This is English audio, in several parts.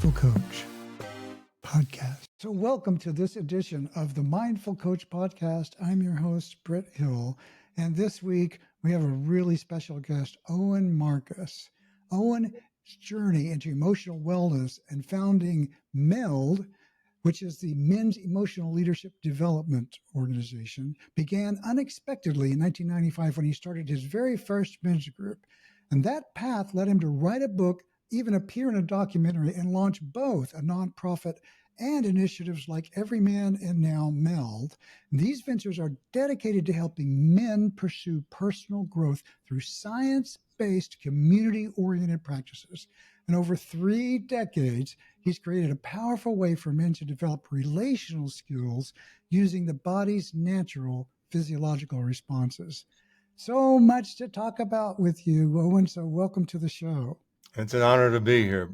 Mindful Coach podcast. So welcome to this edition of the Mindful Coach podcast. I'm your host, Britt Hill. And this week we have a really special guest, Owen Marcus. Owen's journey into emotional wellness and founding MELD, which is the Men's Emotional Leadership Development Organization, began unexpectedly in 1995 when he started his very first men's group. And that path led him to write a book, even appear in a documentary, and launch both a nonprofit and initiatives like Every Man and now MELD. These ventures are dedicated to helping men pursue personal growth through science-based, community-oriented practices. And over 3 decades, he's created a powerful way for men to develop relational skills using the body's natural physiological responses. So much to talk about with you, Owen. So welcome to the show. It's an honor to be here.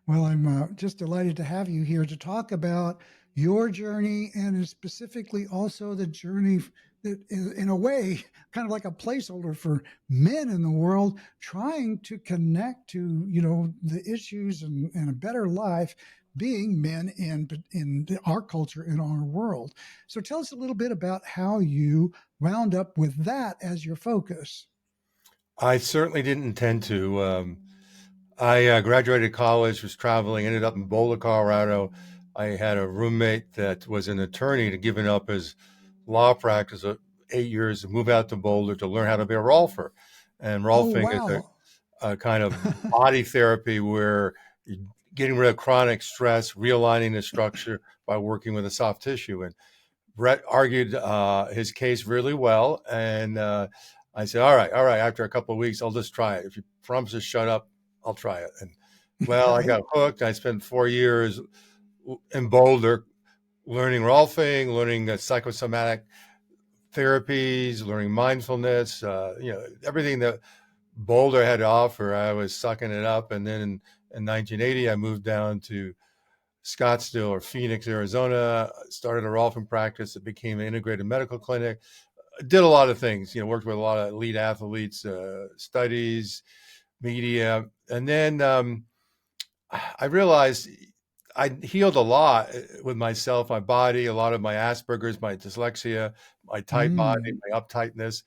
Well, I'm just delighted to have you here to talk about your journey and specifically also the journey that is, in a way, kind of like a placeholder for men in the world trying to connect to, the issues and a better life being men in our culture, in our world. So tell us a little bit about how you wound up with that as your focus. I certainly didn't intend to. I graduated college, was traveling, ended up in Boulder, Colorado. I had a roommate that was an attorney, to given up his law practice of 8 years to move out to Boulder to learn how to be a rolfer. And rolfing is a kind of body therapy where you're getting rid of chronic stress, realigning the structure by working with the soft tissue. And Brett argued his case really well. And I said, all right. After a couple of weeks, I'll just try it. If you promise to shut up, I'll try it. And well, I got hooked. I spent 4 years in Boulder learning rolfing, learning psychosomatic therapies, learning mindfulness, everything that Boulder had to offer. I was sucking it up. And then in 1980, I moved down to Scottsdale or Phoenix, Arizona, started a rolfing practice that became an integrated medical clinic. Did a lot of things, worked with a lot of elite athletes, studies, media. And then I realized I healed a lot with myself, my body, a lot of my Asperger's, my dyslexia, my tight body, my uptightness.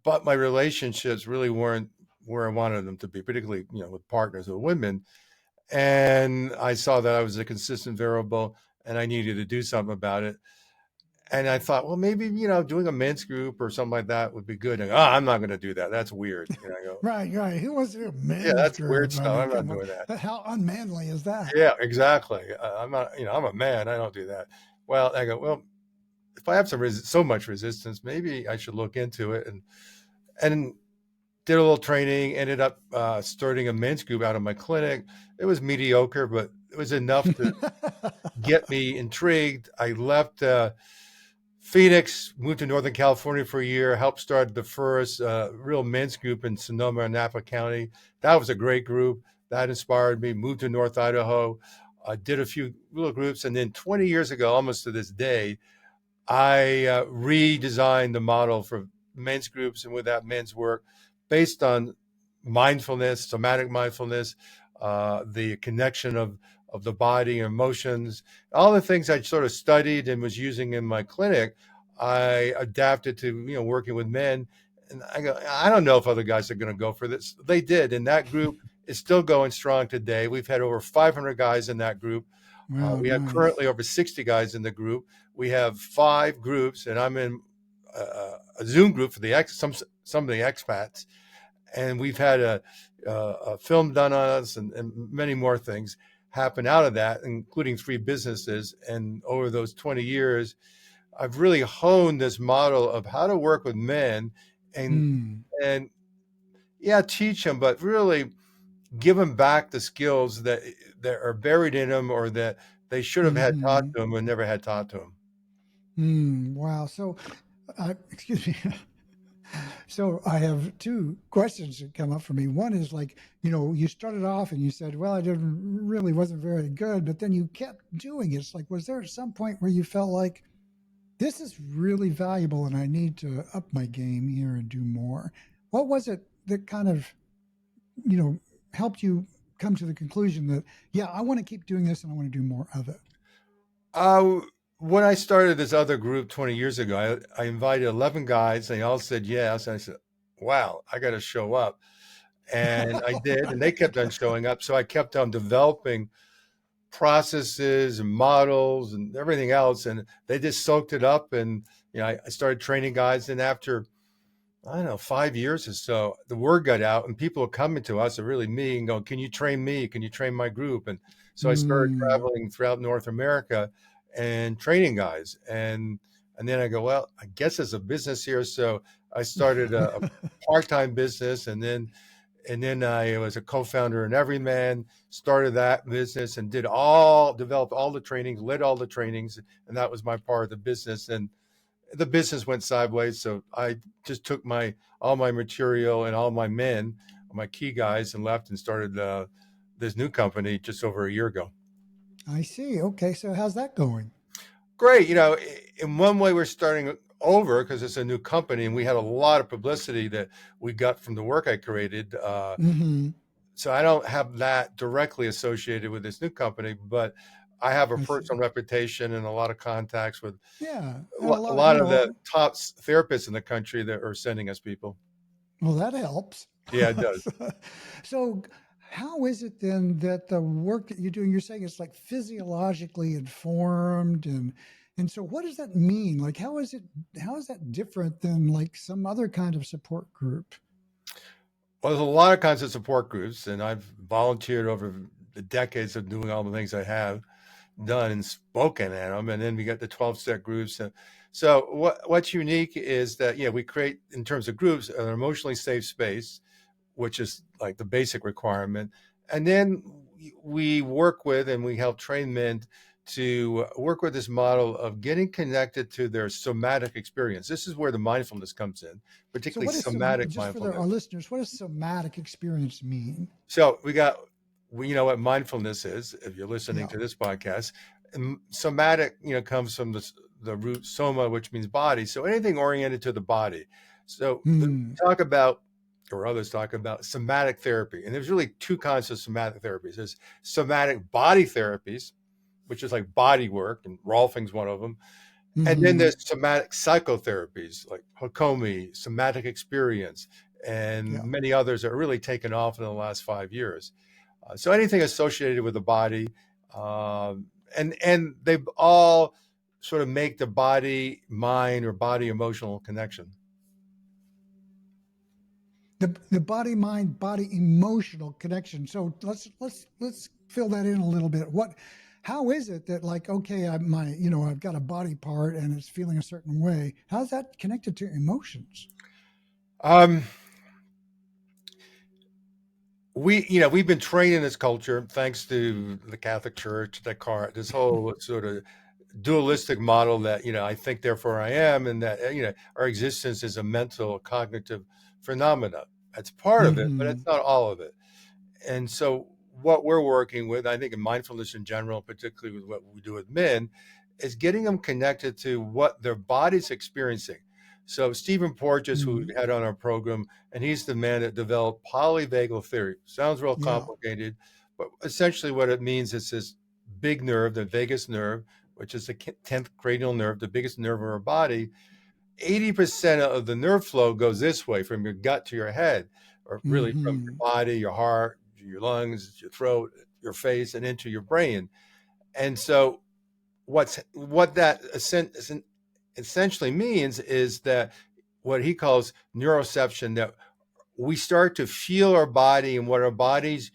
But my relationships really weren't where I wanted them to be, particularly, with partners or women. And I saw that I was a consistent variable and I needed to do something about it. And I thought, well, maybe, doing a men's group or something like that would be good. And, I'm not going to do that. That's weird. I go, Right. Who wants to do a men's yeah, that's group? weird stuff. I'm not doing that. How unmanly is that? Yeah, exactly. I'm not, I'm a man. I don't do that. Well, I go, well, if I have so much resistance, maybe I should look into it. And did a little training, ended up starting a men's group out of my clinic. It was mediocre, but it was enough to get me intrigued. I left Phoenix, moved to Northern California for a year, helped start the first real men's group in Sonoma and Napa County. That was a great group. That inspired me. Moved to North Idaho. I did a few little groups. And then 20 years ago, almost to this day, I redesigned the model for men's groups and with that men's work based on mindfulness, somatic mindfulness, the connection of the body and emotions, all the things I sort of studied and was using in my clinic, I adapted to, working with men. And I go, I don't know if other guys are going to go for this. They did. And that group is still going strong today. We've had over 500 guys in that group. Wow, we have currently over 60 guys in the group. We have 5 groups, and I'm in a Zoom group for some of the expats. And we've had a film done on us and many more things happen out of that, including 3 businesses. And over those 20 years, I've really honed this model of how to work with men and teach them, but really give them back the skills that are buried in them or that they should have had taught to them and never had taught to them. Wow. So, excuse me. So I have 2 questions that come up for me. One is like, you started off and you said, well, I wasn't very good, but then you kept doing it. It's like, was there some point where you felt like this is really valuable and I need to up my game here and do more? What was it that kind of, helped you come to the conclusion that, yeah, I want to keep doing this and I want to do more of it? Uh, when I started this other group 20 years ago, I invited 11 guys. They all said yes. And I said, wow, I got to show up. And I did. And they kept on showing up. So I kept on developing processes and models and everything else. And they just soaked it up. And, I started training guys. And after, I don't know, 5 years or so, the word got out and people were coming to us, or really me, and going, can you train me? Can you train my group? And so I started Mm. traveling throughout North America and training guys. And then I go, well, I guess there's a business here. So I started a part-time business, and then I was a co-founder in Everyman, started that business and developed all the trainings, led all the trainings, and that was my part of the business. And the business went sideways, so I just took all my material and all my men, my key guys, and left and started this new company just over a year ago. I see. Okay. So how's that going? Great. In one way, we're starting over because it's a new company, and we had a lot of publicity that we got from the work I created. Mm-hmm. So I don't have that directly associated with this new company, but I have a I personal see. reputation and a lot of contacts with Yeah. And a a lot of, lot of the top therapists in the country that are sending us people. well, that helps. Yeah, it does. So, how is it then that the work that you're doing, you're saying it's like physiologically informed, and so what does that mean? Like, how is that different than like some other kind of support group? Well, there's a lot of kinds of support groups, and I've volunteered over the decades of doing all the things I have done and spoken at them. And then we got the 12-step groups. So what's unique is that, we create, in terms of groups, an emotionally safe space, which is like the basic requirement. And then we work with and we help train men to work with this model of getting connected to their somatic experience. This is where the mindfulness comes in, So, particularly what is somatic just for our mindfulness. listeners? What does somatic experience mean? So we know what mindfulness is. If you're listening Yeah. to this podcast, and somatic, comes from the root soma, which means body. So anything oriented to the body. So Hmm. talk about, or others talk about somatic therapy, and there's really two kinds of somatic therapies. There's somatic body therapies, which is like body work, and Rolfing's one of them. And then Hmm. there's somatic psychotherapies like Hakomi, somatic experience, and Yeah. many others that are really taken off in the last 5 years. So anything associated with the body, and they all sort of make the body mind or body emotional connection. The body mind body emotional connection. So let's fill that in a little bit. What how is it that, like, okay, I've got a body part and it's feeling a certain way? How's that connected to emotions? Um, we've been trained in this culture thanks to the Catholic Church, this whole sort of dualistic model that, I think, therefore I am, and that, our existence is a mental cognitive phenomena. That's part of it, but Mm-hmm. it's not all of it. And so what we're working with, I think, in mindfulness in general, particularly with what we do with men, is getting them connected to what their body's experiencing. So Stephen Porges, who Mm-hmm. we had on our program, and he's the man that developed polyvagal theory. Sounds real Yeah. complicated, but essentially what it means is this big nerve, the vagus nerve, which is the 10th cranial nerve, the biggest nerve in our body. 80% of the nerve flow goes this way, from your gut to your head, or really from your Mm-hmm. body, your heart, your lungs, your throat, your face, and into your brain. And so what that essentially means is that what he calls neuroception, that we start to feel our body and what our body's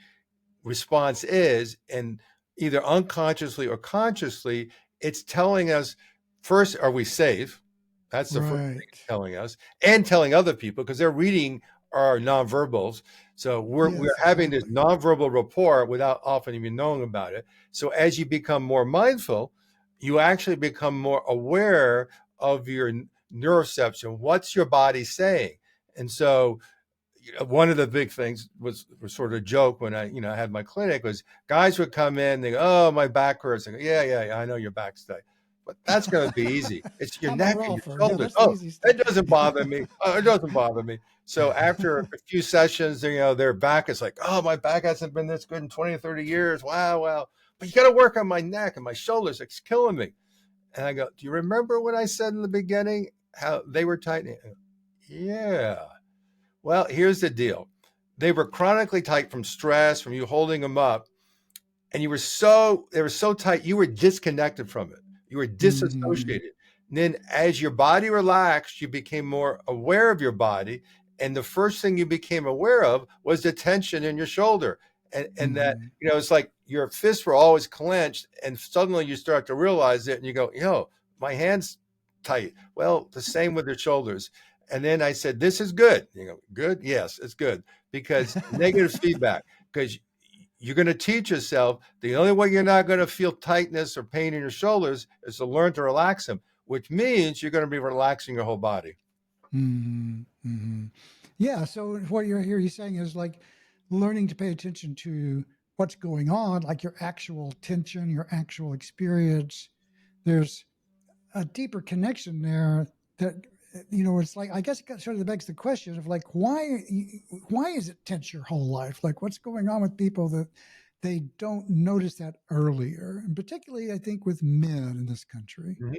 response is, and either unconsciously or consciously, it's telling us, first, are we safe? That's the first thing Right. it's telling us, and telling other people, because they're reading our nonverbals. So we're Yes, having this exactly. nonverbal rapport without often even knowing about it. So as you become more mindful, you actually become more aware of your neuroception. What's your body saying? And so, one of the big things was sort of a joke when I had my clinic, was guys would come in, they go, oh, my back hurts. I go, yeah, I know your back's tight. But that's going to be easy. It's your I'm a neck and your rolfer. Yeah, shoulders. that's the Oh, easy stuff. it doesn't bother me. Oh, it doesn't bother me. So after a few sessions, their back is like, oh, my back hasn't been this good in 20 or 30 years. Wow, wow. But you got to work on my neck and my shoulders. It's killing me. And I go, do you remember what I said in the beginning? How they were tightening? Yeah. Well, here's the deal. They were chronically tight from stress, from you holding them up, and they were so tight, you were disconnected from it. You were Mm-hmm. disassociated. And then as your body relaxed, you became more aware of your body. And the first thing you became aware of was the tension in your shoulder. And that, Mm-hmm. it's like your fists were always clenched. And suddenly you start to realize it and you go, my hand's tight. Well, the same with your shoulders. And then I said, this is good. You go, good? Yes, it's good. Because negative feedback, because you're going to teach yourself the only way you're not going to feel tightness or pain in your shoulders is to learn to relax them, which means you're going to be relaxing your whole body. Mm-hmm. Mm-hmm. Yeah. So what you're saying is like learning to pay attention to what's going on, like your actual tension, your actual experience. There's a deeper connection there that it's like I guess it sort of begs the question of like why is it tense your whole life? Like what's going on with people that they don't notice that earlier, and particularly I think with men in this country. Mhm.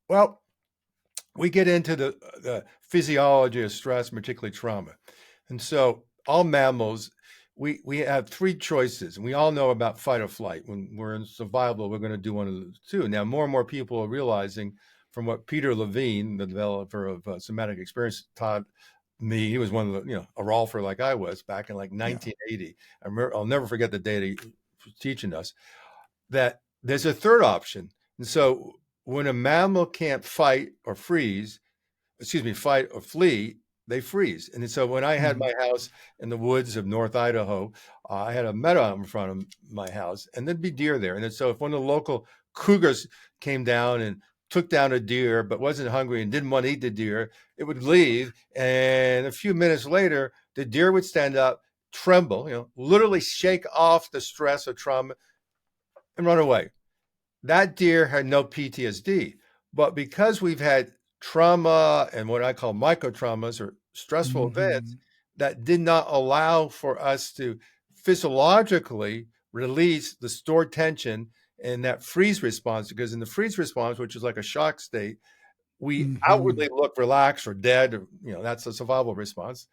Well, we get into the physiology of stress, particularly trauma. And so all mammals, we have three choices. And we all know about fight or flight. When we're in survival, we're going to do one of the two. Now, more and more people are realizing from what Peter Levine, the developer of somatic experience, taught me. He was one of the, a rolfer like I was back in like Yeah. 1980. I'll never forget the day that he was teaching us that there's a third option. And so when a mammal can't fight or fight or flee, they freeze. And so when I had Mm-hmm. my house in the woods of North Idaho, I had a meadow out in front of my house, and there'd be deer there. And then, so if one of the local cougars came down and took down a deer, but wasn't hungry and didn't want to eat the deer, it would leave. And a few minutes later, the deer would stand up, tremble, literally shake off the stress or trauma and run away. That deer had no PTSD, but because we've had trauma and what I call micro traumas or stressful events Mm-hmm. that did not allow for us to physiologically release the stored tension and that freeze response, because in the freeze response, which is like a shock state, we Mm-hmm. outwardly look relaxed or dead, or, that's a survival response.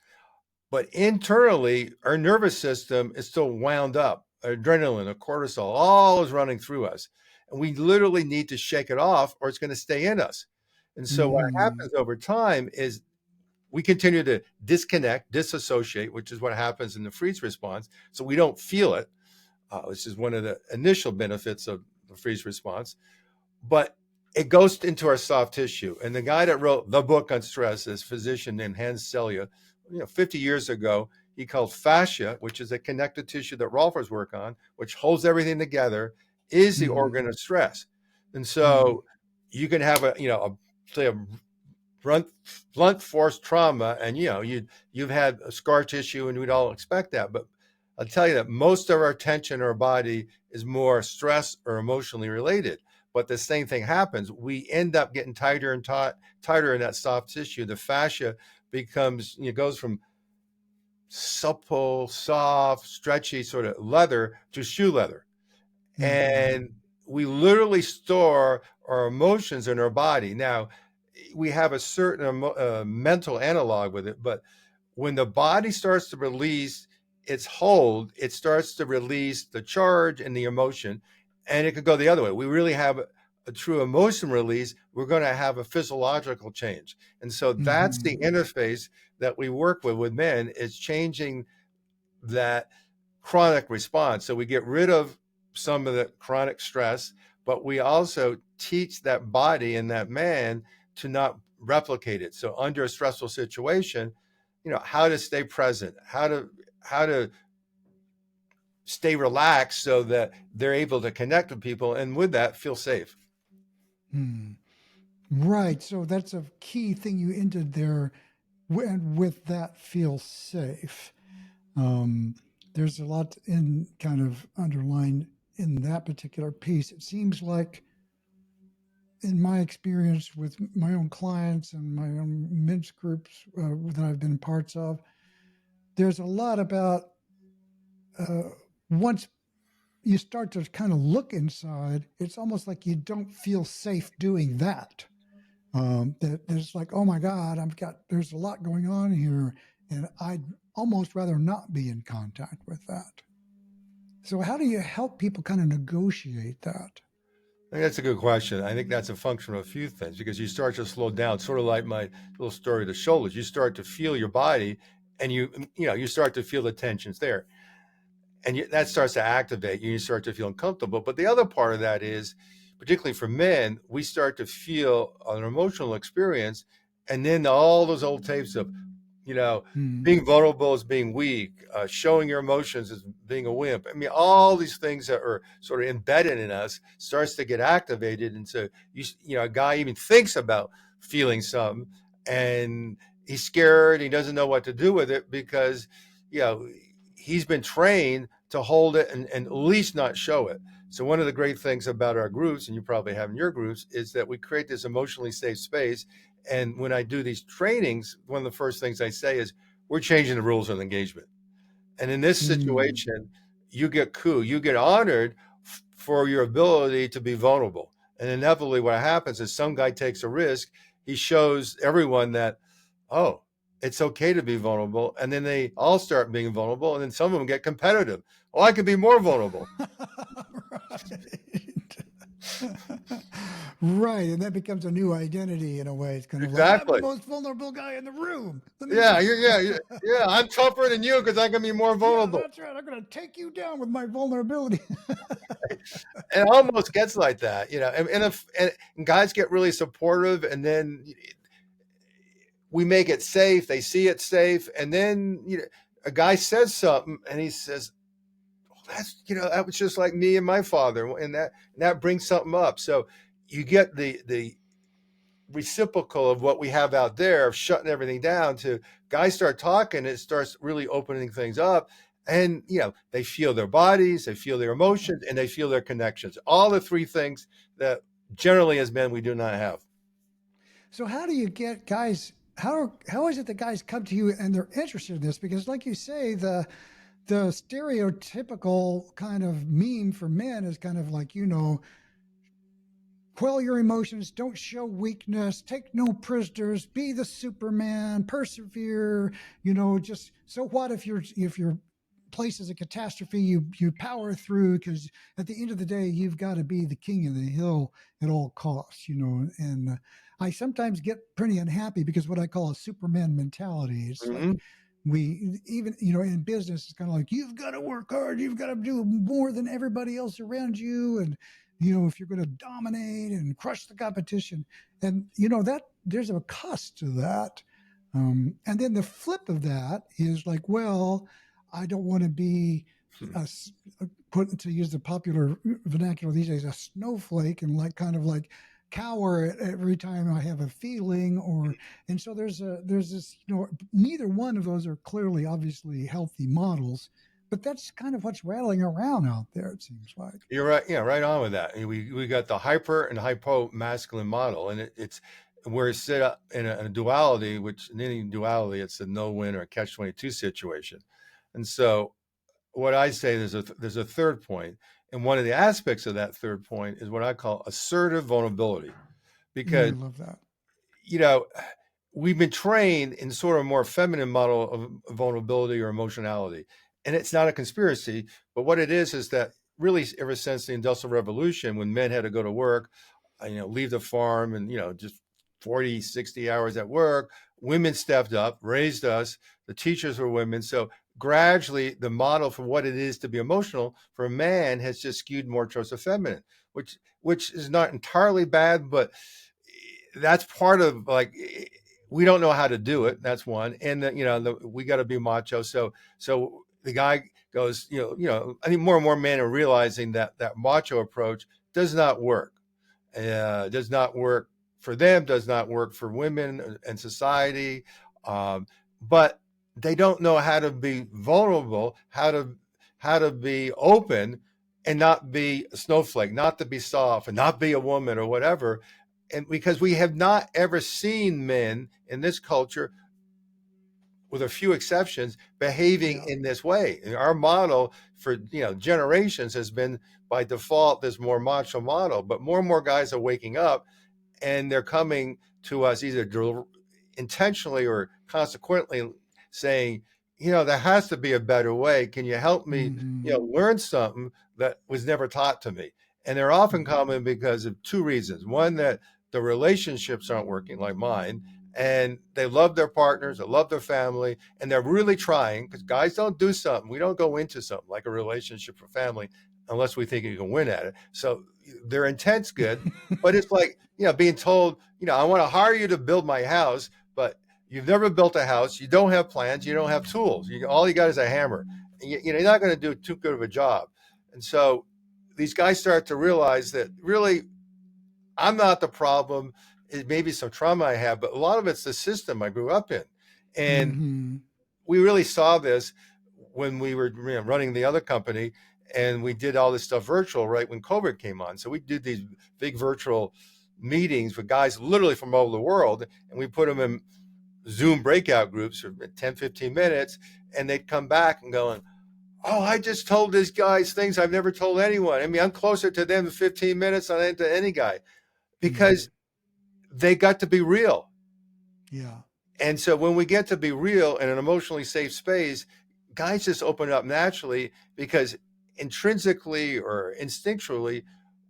But internally, our nervous system is still wound up. Adrenaline, or cortisol, all is running through us. And we literally need to shake it off or it's going to stay in us. And so what Mm-hmm. happens over time is we continue to disconnect, disassociate, which is what happens in the freeze response. So we don't feel it, which is one of the initial benefits of the freeze response. But it goes into our soft tissue. And the guy that wrote the book on stress is a physician named Hans Selye. 50 years ago, he called fascia, which is a connective tissue that rolfers work on, which holds everything together, is the Mm-hmm. organ of stress. And Mm-hmm. so you can have say a blunt force trauma, and you've had a scar tissue, and we'd all expect that. But I'll tell you that most of our tension in our body is more stress or emotionally related. But the same thing happens. We end up getting tighter and tighter in that soft tissue. The fascia goes from supple, soft, stretchy sort of leather to shoe leather. Mm-hmm. And we literally store our emotions in our body. Now, we have a certain mental analog with it, but when the body starts to release its hold, it starts to release the charge and the emotion, and it could go the other way. We really have a true emotion release. We're going to have a physiological change, and so that's Mm-hmm. the interface that we work with men, is changing that chronic response. So we get rid of some of the chronic stress, but we also teach that body and that man to not replicate it. So under a stressful situation, how to stay present, how to stay relaxed so that they're able to connect with people and with that feel safe. Mm. Right. So that's a key thing you ended there with that feel safe. Um, there's a lot in kind of underlined in that particular piece. It seems like in my experience with my own clients and my own men's groups that I've been parts of, there's a lot about uh, once you start to kind of look inside, it's almost like you don't feel safe doing that. That there's like, oh my God, there's a lot going on here, and I'd almost rather not be in contact with that. So, how do you help people kind of negotiate that? I think that's a good question. I think that's a function of a few things because you start to slow down, sort of like my little story of the shoulders. You start to feel your body, and you start to feel the tensions there, and that starts to activate you. You start to feel uncomfortable. But the other part of that is, particularly for men, we start to feel an emotional experience, and then all those old tapes of Hmm. being vulnerable as being weak, showing your emotions as being a wimp. I mean, all these things that are sort of embedded in us starts to get activated. And so, a guy even thinks about feeling something and he's scared. He doesn't know what to do with it because, you know, he's been trained to hold it and at least not show it. So one of the great things about our groups, and you probably have in your groups, is that we create this emotionally safe space. And when I do these trainings, one of the first things I say is, we're changing the rules of engagement. And in this Hmm. situation, you get honored for your ability to be vulnerable. And inevitably, what happens is some guy takes a risk. He shows everyone that, oh, it's okay to be vulnerable. And then they all start being vulnerable. And then some of them get competitive. Oh, I can be more vulnerable. Right. Right. And that becomes a new identity in a way. It's kind of like, I'm the Exactly. most vulnerable guy in the room. Let me Yeah, just. yeah. I'm tougher than you because I can be more Yeah, vulnerable. that's right. I'm going to take you down with my vulnerability. It almost gets like that, and guys get really supportive, and then we make it safe. They see it safe, and then a guy says something, and he says, well, that was just like me and my father, and that brings something up. So you get the reciprocal of what we have out there of shutting everything down to guys start talking, it starts really opening things up. And they feel their bodies, they feel their emotions, and they feel their connections, all the three things that generally as men we do not have. So how do you get guys? How is it that guys come to you and they're interested in this? Because, like you say, the stereotypical kind of meme for men is kind of like, quell your emotions, don't show weakness, take no prisoners, be the Superman, persevere. Just so what if your place is a catastrophe, you power through, because at the end of the day, you've got to be the king of the hill at all costs. And I sometimes get pretty unhappy because what I call a Superman mentality. It's like Mm-hmm. we even in business, it's kind of like you've got to work hard, you've got to do more than everybody else around you, and if you're going to dominate and crush the competition, and that there's a cost to that. And then the flip of that is like, well, I don't want to be a, put, to use the popular vernacular these days, a snowflake, and like kind of like cower every time I have a feeling. Or and so there's this, neither one of those are clearly obviously healthy models, but that's kind of what's rattling around out there, it seems like. You're right. Yeah, right on with that. We got the hyper and hypo masculine model, and it's we're set up in a duality, which in any duality, it's a no win or a catch 22 situation. And so what I say, there's a third point, and one of the aspects of that third point is what I call assertive vulnerability, I because love that. you know we've been trained in sort of a more feminine model of vulnerability or emotionality, and it's not a conspiracy, but what it is that really ever since the Industrial Revolution, when men had to go to work, leave the farm, and just 40, 60 hours at work, women stepped up, raised us. The teachers were women, so gradually the model for what it is to be emotional for a man has just skewed more towards the feminine, which is not entirely bad, but that's part of, like, we don't know how to do it. That's one, and we got to be macho. So the guy goes, I think more and more men are realizing that macho approach does not work. Does not work for them. Does not work for women and society. But they don't know how to be vulnerable, how to be open, and not be a snowflake, not to be soft, and not be a woman or whatever. And because we have not ever seen men in this culture, with a few exceptions, behaving in this way. And our model for generations has been by default this more macho model, but more and more guys are waking up, and they're coming to us either intentionally or consequently saying, there has to be a better way. Can you help me, learn something that was never taught to me? And they're often coming because of two reasons. One, that the relationships aren't working like mine, and they love their partners, they love their family, and they're really trying, because guys don't do something. We don't go into something like a relationship or family unless we think you can win at it. So their intent's good, but it's like, being told, I want to hire you to build my house, but you've never built a house. You don't have plans. You don't have tools. All you got is a hammer. And you're not going to do too good of a job. And so these guys start to realize that really, I'm not the problem. It may be some trauma I have, but a lot of it's the system I grew up in. And we really saw this when we were running the other company, and we did all this stuff virtual right when COVID came on. So we did these big virtual meetings with guys literally from all over the world, and we put them in Zoom breakout groups for 10, 15 minutes, and they'd come back and going, oh, I just told these guys things I've never told anyone. I mean, I'm closer to them in 15 minutes than I am to any guy, because they got to be real. Yeah. And so when we get to be real in an emotionally safe space, guys just open up naturally, because intrinsically or instinctually,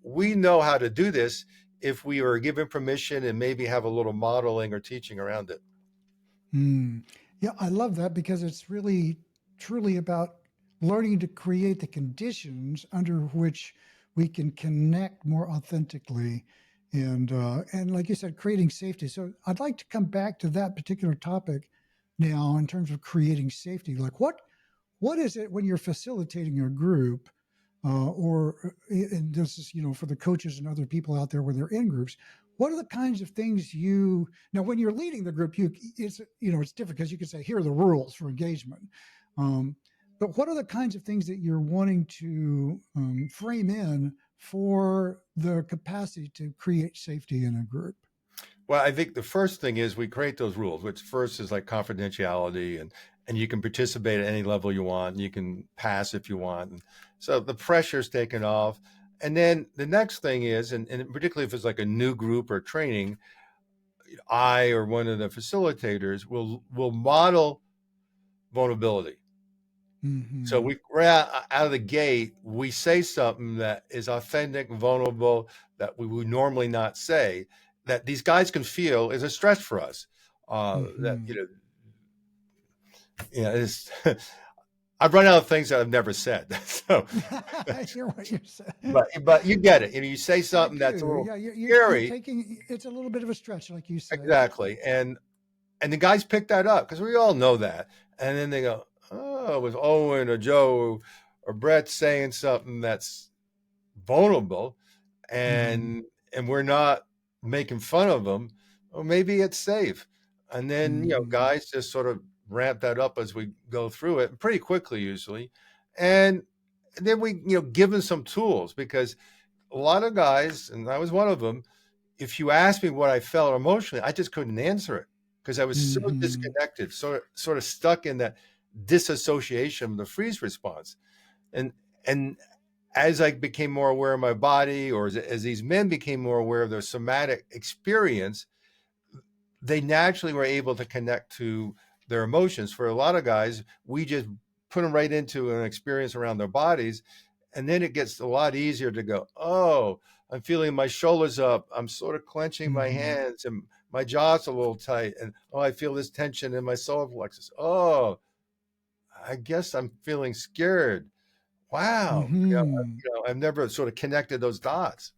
we know how to do this if we are given permission and maybe have a little modeling or teaching around it. Yeah, I love that, because it's really truly about learning to create the conditions under which we can connect more authentically, and like you said, creating safety. So I'd like to come back to that particular topic now in terms of creating safety. Like what is it when you're facilitating a group, and this is, for the coaches and other people out there when they're in groups, what are the kinds of things now when you're leading the group, it's different, because you can say, here are the rules for engagement. But what are the kinds of things that you're wanting to frame in for the capacity to create safety in a group? Well, I think the first thing is we create those rules, which first is like confidentiality, and you can participate at any level you want. And you can pass if you want. And so the pressure's taken off. And then the next thing is, and particularly if it's like a new group or training, I or one of the facilitators will model vulnerability. So we right out of the gate, we say something that is authentic, vulnerable, that we would normally not say, that these guys can feel is a stress for us. That it's I've run out of things that I've never said. So I hear what you're saying, but you get it. You say something that's a little you're scary. taking, it's a little bit of a stretch, like you said. Exactly, and the guys pick that up, because we all know that, and then they go, oh, it was Owen or Joe or Brett saying something that's vulnerable, and we're not making fun of them. Well, maybe it's safe. And then guys just sort of ramp that up as we go through it pretty quickly usually, and then we give them some tools, because a lot of guys, and I was one of them, if you asked me what I felt emotionally, I just couldn't answer it, because I was so disconnected, sort of stuck in that disassociation, the freeze response. And as I became more aware of my body, or as these men became more aware of their somatic experience, they naturally were able to connect to their emotions. For a lot of guys, we just put them right into an experience around their bodies, and then it gets a lot easier to go, oh, I'm feeling my shoulders up, I'm sort of clenching my hands, and my jaw's a little tight, and oh, I feel this tension in my solar plexus. Oh, I guess I'm feeling scared. Wow. I've never sort of connected those dots.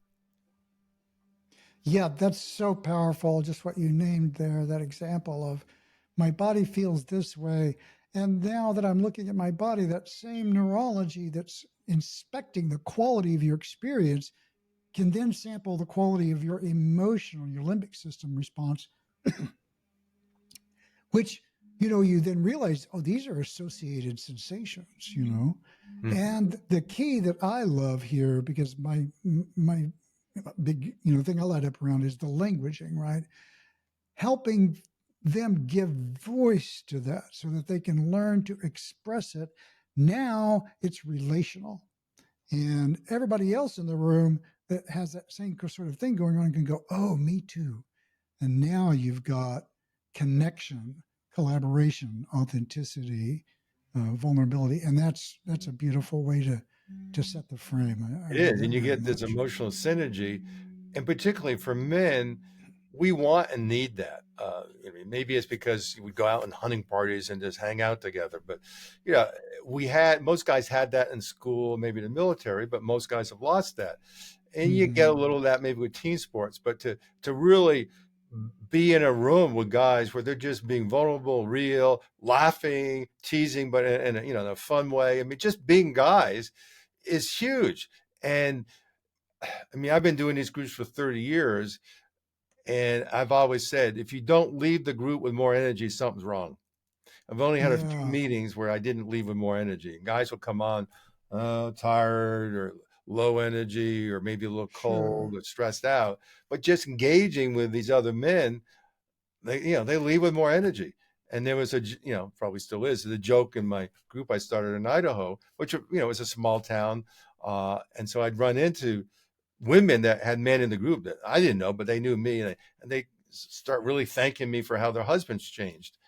Yeah, that's so powerful. Just what you named there, that example of my body feels this way. And now that I'm looking at my body, that same neurology that's inspecting the quality of your experience can then sample the quality of your emotional, your limbic system response, which, you then realize, oh, these are associated sensations. And the key that I love here, because my big thing I light up around is the languaging, right? Helping them give voice to that so that they can learn to express it. Now it's relational. And everybody else in the room that has that same sort of thing going on can go, oh, me too. And now you've got connection, collaboration, authenticity, vulnerability, and that's a beautiful way to set the frame. I It love is, that and you very get this much. emotional synergy, and particularly for men, we want and need that. I mean, maybe it's because we go out on hunting parties and just hang out together. But you know, most guys had that in school, maybe the military, but most guys have lost that. And you get a Mm-hmm. little of that maybe with team sports, but to really be in a room with guys where they're just being vulnerable, real, laughing, teasing, but in a fun way. I mean, just being guys is huge. And I mean, I've been doing these groups for 30 years, and I've always said, if you don't leave the group with more energy, something's wrong. I've only had a few Yeah, meetings where I didn't leave with more energy. Guys will come on tired or low energy or maybe a little sure. cold or stressed out, but just engaging with these other men, they leave with more energy. And there was probably still is, the joke in my group I started in Idaho, which was a small town, and so I'd run into women that had men in the group that I didn't know, but they knew me, and they start really thanking me for how their husbands changed.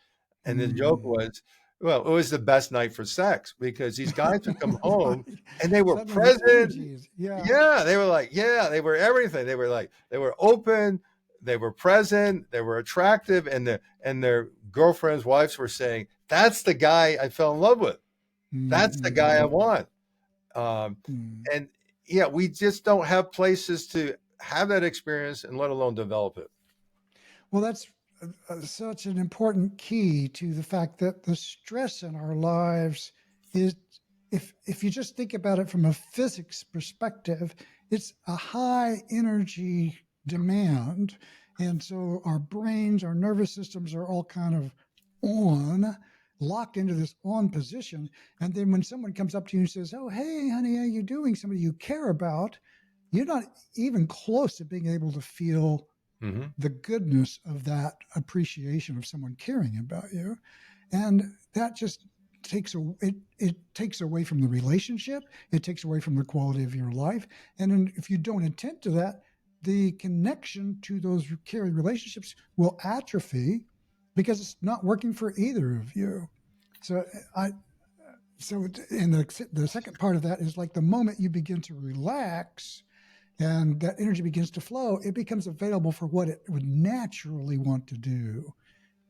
And the joke Mm. was, well, it was the best night for sex because these guys would come home Right. and they were Suddenly the present. energies. Yeah. Yeah, they were like, yeah, they were everything. They were like, they were open, they were present, they were attractive, and their girlfriends, wives were saying, "That's the guy I fell in love with. That's the guy I Mm-hmm. want." Um, Mm. and yeah, we just don't have places to have that experience and let alone develop it. Well, that's such an important key to the fact that the stress in our lives is, if you just think about it from a physics perspective, it's a high energy demand, and so our brains, our nervous systems are all kind of on, locked into this on position. And then when someone comes up to you and says, "Oh, hey, honey, how you doing?" Somebody you care about, you're not even close to being able to feel Hmm. the goodness of that appreciation of someone caring about you. And that just it takes away from the relationship, it takes away from the quality of your life. And then if you don't attend to that, the connection to those caring relationships will atrophy because it's not working for either of you. So I so and the second part of that is like the moment you begin to relax and that energy begins to flow, it becomes available for what it would naturally want to do.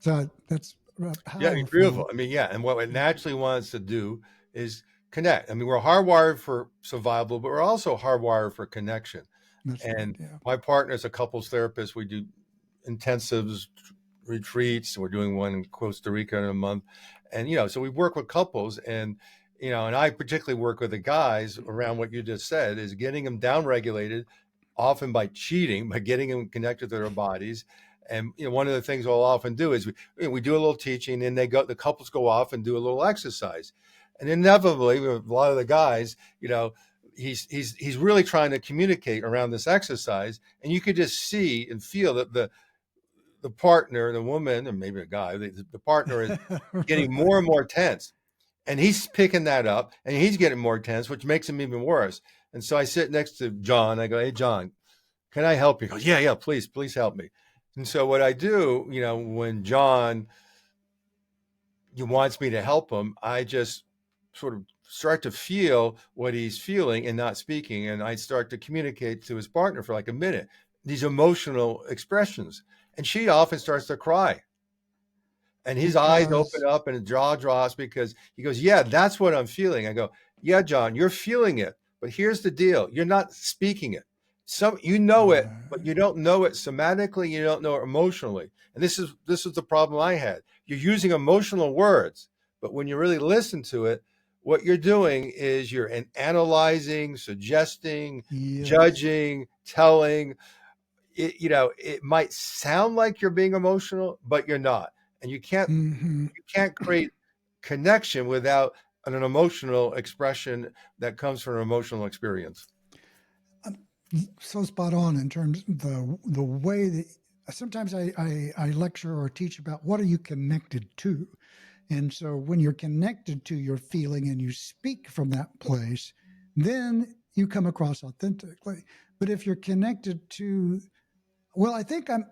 So that's Yeah, beautiful. powerful. I mean, yeah, and what it Yeah, naturally wants to do is connect. I mean, we're hardwired for survival, but we're also hardwired for connection. that's right. And Yeah. my partner is a couples therapist. We do intensives, retreats. We're doing one in Costa Rica in a month. And, so we work with couples and I particularly work with the guys around what you just said is getting them down regulated, often by cheating, by getting them connected to their bodies. And, one of the things we'll often do is we do a little teaching and the couples go off and do a little exercise. And inevitably, with a lot of the guys, he's really trying to communicate around this exercise. And you could just see and feel that the partner, the woman, or maybe a guy, the partner is getting more and Right. more tense. And he's picking that up and he's getting more tense, which makes him even worse. And so I sit next to John. I go, "Hey, John, can I help you?" He goes, "Yeah, yeah, please help me." And so what I do, when John he wants me to help him, I just sort of start to feel what he's feeling and not speaking. And I start to communicate to his partner for like a minute, these emotional expressions. And she often starts to cry and his eyes open Because up and his jaw drops because he goes, "Yeah, that's what I'm feeling." I go, "Yeah, John, you're feeling it, but here's the deal: you're not speaking it. You know it, but you don't know it somatically. You don't know it emotionally. And this is the problem I had. You're using emotional words, but when you really listen to it, what you're doing is you're analyzing, suggesting, yes. judging, telling it. It might sound like you're being emotional, but you're not, and Hmm. you can't create connection without an emotional expression that comes from an emotional experience." so spot on in terms of the way that sometimes I lecture or teach about what are you connected to. And so when you're connected to your feeling and you speak from that place, then you come across authentically. But if you're connected to, well, I think I'm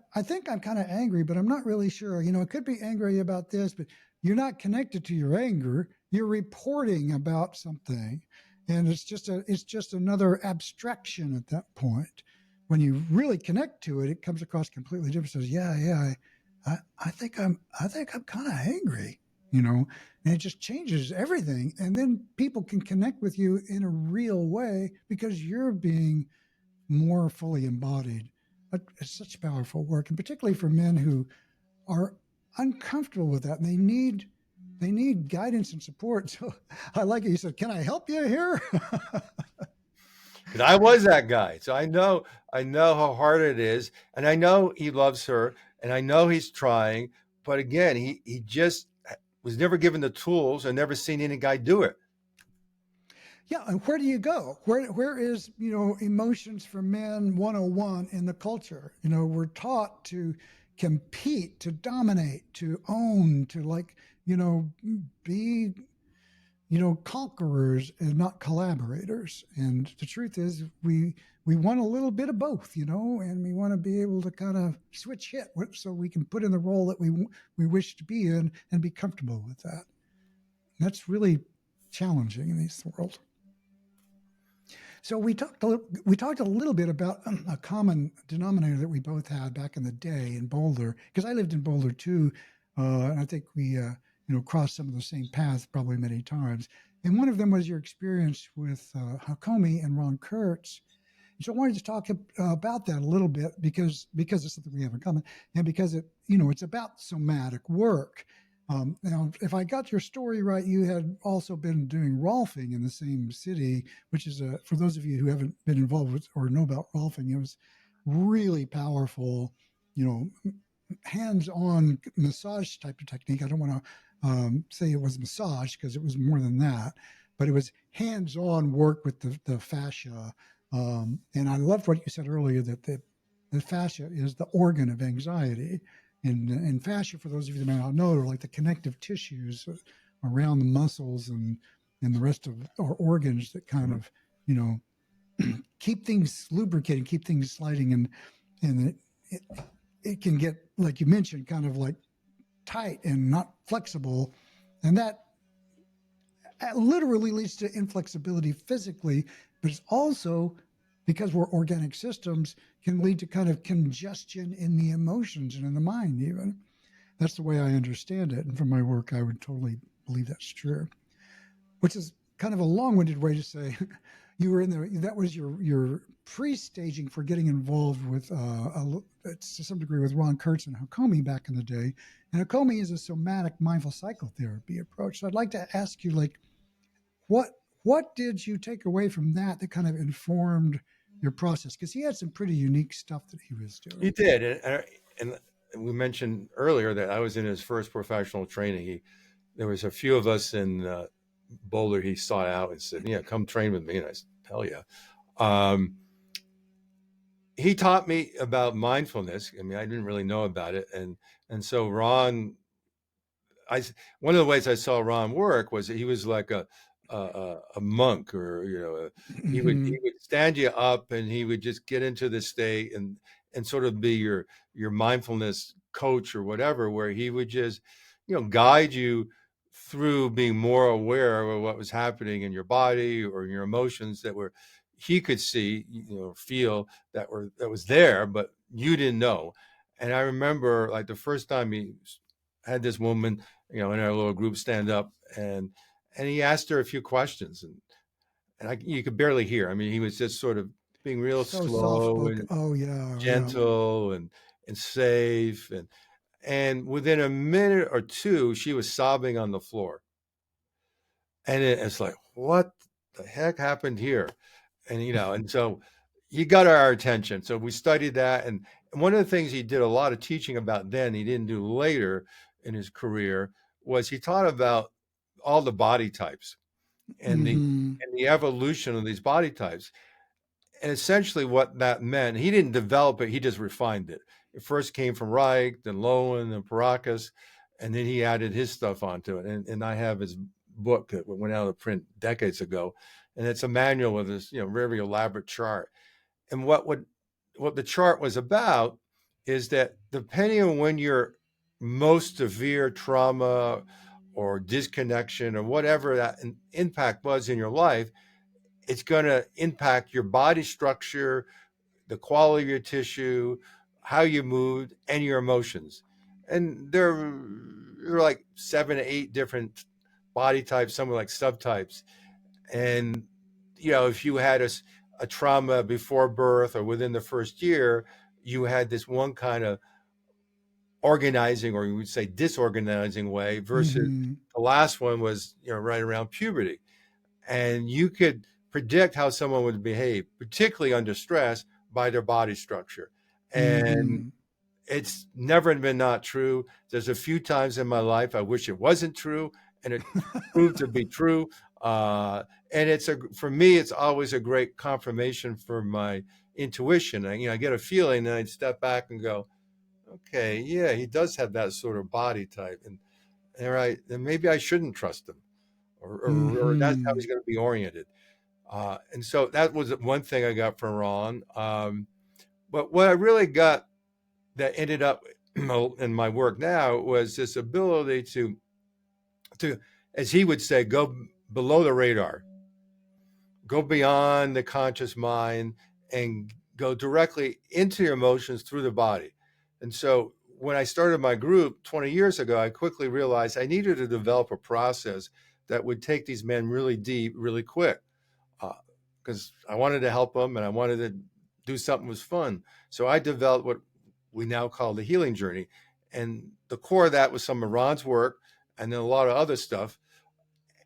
kind of angry, but I'm not really sure. You know, it could be angry about this, but you're not connected to your anger. You're reporting about something, and it's just another abstraction at that point. When you really connect to it, it comes across completely different. Says, yeah, yeah, I think I'm kind of angry, you know, and it just changes everything. And then people can connect with you in a real way because you're being more fully embodied. But it's such powerful work, and particularly for men who are uncomfortable with that, and they need guidance and support. So I like it. You said, "Can I help you here?" Because I was that guy. So I know how hard it is. And I know he loves her. And I know he's trying. But again, he just was never given the tools and never seen any guy do it. Yeah, and where do you go? Where is, emotions for men 101 in the culture? We're taught to compete, to dominate, to own, to be conquerors and not collaborators. And the truth is, we want a little bit of both, and we want to be able to kind of switch hit so we can put in the role that we wish to be in and be comfortable with that. And that's really challenging in this world. So we talked a little bit about a common denominator that we both had back in the day in Boulder, because I lived in Boulder too, and I think we crossed some of the same paths probably many times. And one of them was your experience with Hakomi and Ron Kurtz. So I wanted to talk about that a little bit because it's something we have in common, and because it's about somatic work. Now, if I got your story right, you had also been doing Rolfing in the same city, which is for those of you who haven't been involved with or know about Rolfing, it was really powerful, you know, hands-on massage type of technique. I don't want to say it was massage because it was more than that, but it was hands-on work with the fascia. And I loved what you said earlier that the fascia is the organ of anxiety. And fascia, for those of you that may not know, are like the connective tissues around the muscles and the rest of our organs that kind of, keep things lubricating, keep things sliding, and it can get, like you mentioned, kind of like tight and not flexible, and that literally leads to inflexibility physically, but it's also, because we're organic systems, can lead to kind of congestion in the emotions and in the mind even. That's the way I understand it, and from my work I would totally believe that's true, which is kind of a long-winded way to say you were in there. That was your pre-staging for getting involved with to some degree with Ron Kurtz and Hakomi back in the day. And Hakomi is a somatic mindful psychotherapy approach. So I'd like to ask you, like, what did you take away from that kind of informed your process? Because he had some pretty unique stuff that he was He doing. did. And we mentioned earlier that I was in his first professional training. There was a few of us in Boulder. He sought out and said, "Yeah, come train with me." And I said, "Hell yeah." Um, he taught me about mindfulness. I mean, I didn't really know about it, and so Ron, I one of the ways I saw Ron work was that he was like a monk, or he Mm-hmm. would stand you up and he would just get into the state and sort of be your mindfulness coach or whatever, where he would just guide you through being more aware of what was happening in your body or your emotions that were he could see, feel, that was there, but you didn't know. And I remember, like, the first time he had this woman, in our little group, stand up, and he asked her a few questions, and you could barely hear. I mean, he was just sort of being real So soft slow spoken. and Oh yeah, yeah. gentle and safe, and within a minute or two, she was sobbing on the floor, and it's like, what the heck happened here? And so he got our attention. So we studied that, and one of the things he did a lot of teaching about then, he didn't do later in his career, was he taught about all the body types and the Mm-hmm. evolution of these body types. And essentially what that meant, he didn't develop it, he just refined it. It first came from Reich, then Lowen, then Paracas, and then he added his stuff onto it. And I have his book that went out of print decades ago, and it's a manual with this, very elaborate chart. And what the chart was about is that depending on when your most severe trauma or disconnection or whatever that impact was in your life, it's going to impact your body structure, the quality of your tissue, how you move, and your emotions. And there are like 7 to 8 different body types, some are like subtypes. And, if you had a trauma before birth or within the first year, you had this one kind of organizing, or you would say disorganizing way, versus Mm-hmm. the last one was, right around puberty. And you could predict how someone would behave, particularly under stress, by their body structure. And Mm-hmm. it's never been not true. There's a few times in my life I wish it wasn't true, and it proved to be true. Uh, and for me, it's always a great confirmation for my intuition. I get a feeling, and I'd step back and go, okay, yeah, he does have that sort of body type, and all right, then maybe I shouldn't trust him, or that's how Mm-hmm. he's going to be oriented. And so that was one thing I got from Ron. But what I really got that ended up in my work now was this ability to, as he would say, go below the radar, go beyond the conscious mind, and go directly into your emotions through the body. And so when I started my group 20 years ago, I quickly realized I needed to develop a process that would take these men really deep, really quick, because I wanted to help them and I wanted to do something that was fun. So I developed what we now call the healing journey. And the core of that was some of Ron's work and then a lot of other stuff.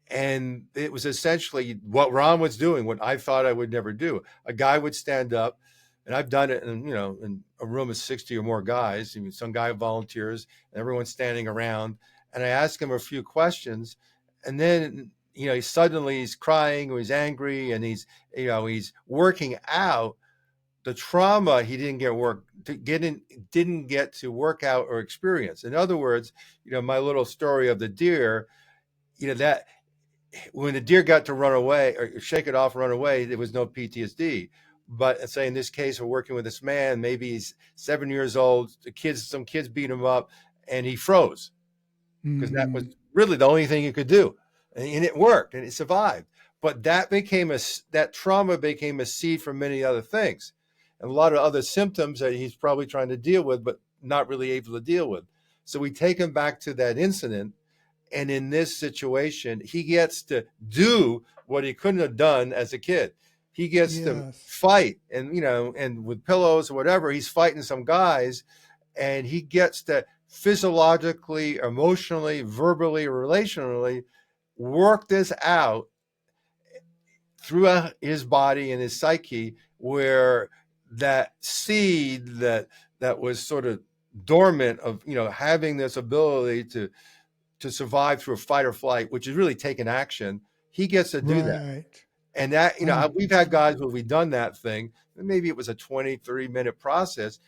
And it was essentially what Ron was doing, what I thought I would never do. A guy would stand up, and I've done it in a room of 60 or more guys. I mean, some guy volunteers, and everyone's standing around. And I ask him a few questions, and then he's crying or he's angry, and he's working out the trauma he didn't get to work out or experience. In other words, my little story of the deer, that when the deer got to run away or shake it off and run away, there was no PTSD. But say in this case, we're working with this man, maybe he's 7 years old, some kids beat him up, and he froze because that was Mm-hmm. really the only thing he could do. And it worked and it survived. But that trauma became a seed for many other things and a lot of other symptoms that he's probably trying to deal with, but not really able to deal with. So we take him back to that incident. And in this situation, he gets to do what he couldn't have done as a kid. He gets to Yes. fight, and with pillows or whatever, he's fighting some guys, and he gets to physiologically, emotionally, verbally, relationally work this out throughout his body and his psyche, where that seed that was sort of dormant of having this ability to survive through a fight or flight, which is really taking action, he gets to do that. Right. And that, Um, we've had guys where we've done that thing. Maybe it was a 20, 30-minute process,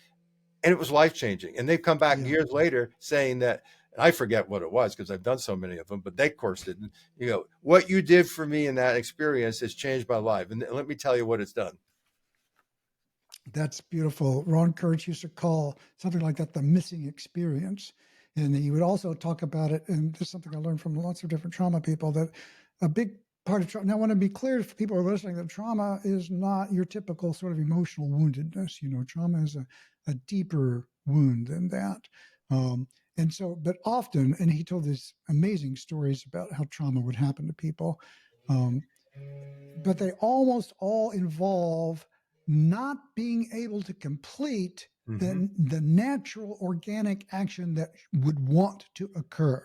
and it was life changing. And they've come back yeah. years later saying that, and I forget what it was because I've done so many of them, but they, of course, didn't. What you did for me in that experience has changed my life. And let me tell you what it's done. That's beautiful. Ron Kurtz used to call something like that the missing experience. And he would also talk about it. And this is something I learned from lots of different trauma people, that a big part of trauma. Now, I want to be clear for people who are listening that trauma is not your typical sort of emotional woundedness. Trauma is a deeper wound than that. And so, but often, and he told these amazing stories about how trauma would happen to people. Um, but they almost all involve not being able to complete Mm-hmm. the natural organic action that would want to occur.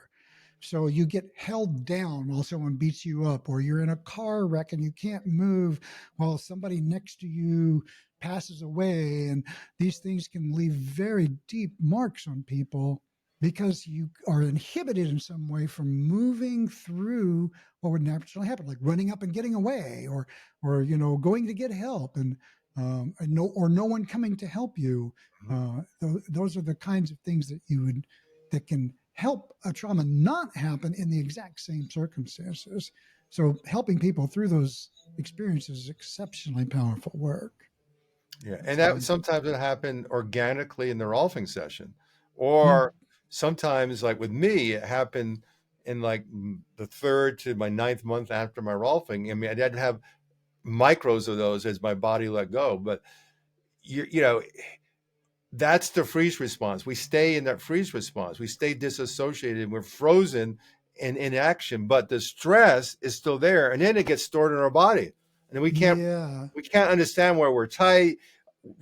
So you get held down while someone beats you up, or you're in a car wreck and you can't move while somebody next to you passes away. And these things can leave very deep marks on people because you are inhibited in some way from moving through what would naturally happen, like running up and getting away, or going to get help. And no one coming to help you. Those are the kinds of things that can help a trauma not happen in the exact same circumstances. So helping people through those experiences is exceptionally powerful work. Yeah, That's and that amazing. sometimes it happened organically in the rolfing session, Mm, or sometimes, like with me, it happened in like the third to my ninth month after my rolfing. I mean, I did have micros of those as my body let go, but you know, that's the freeze response. We stay in that freeze response. We stay disassociated. We're frozen in inaction, but the stress is still there, and then it gets stored in our body, and yeah. we can't understand where we're tight.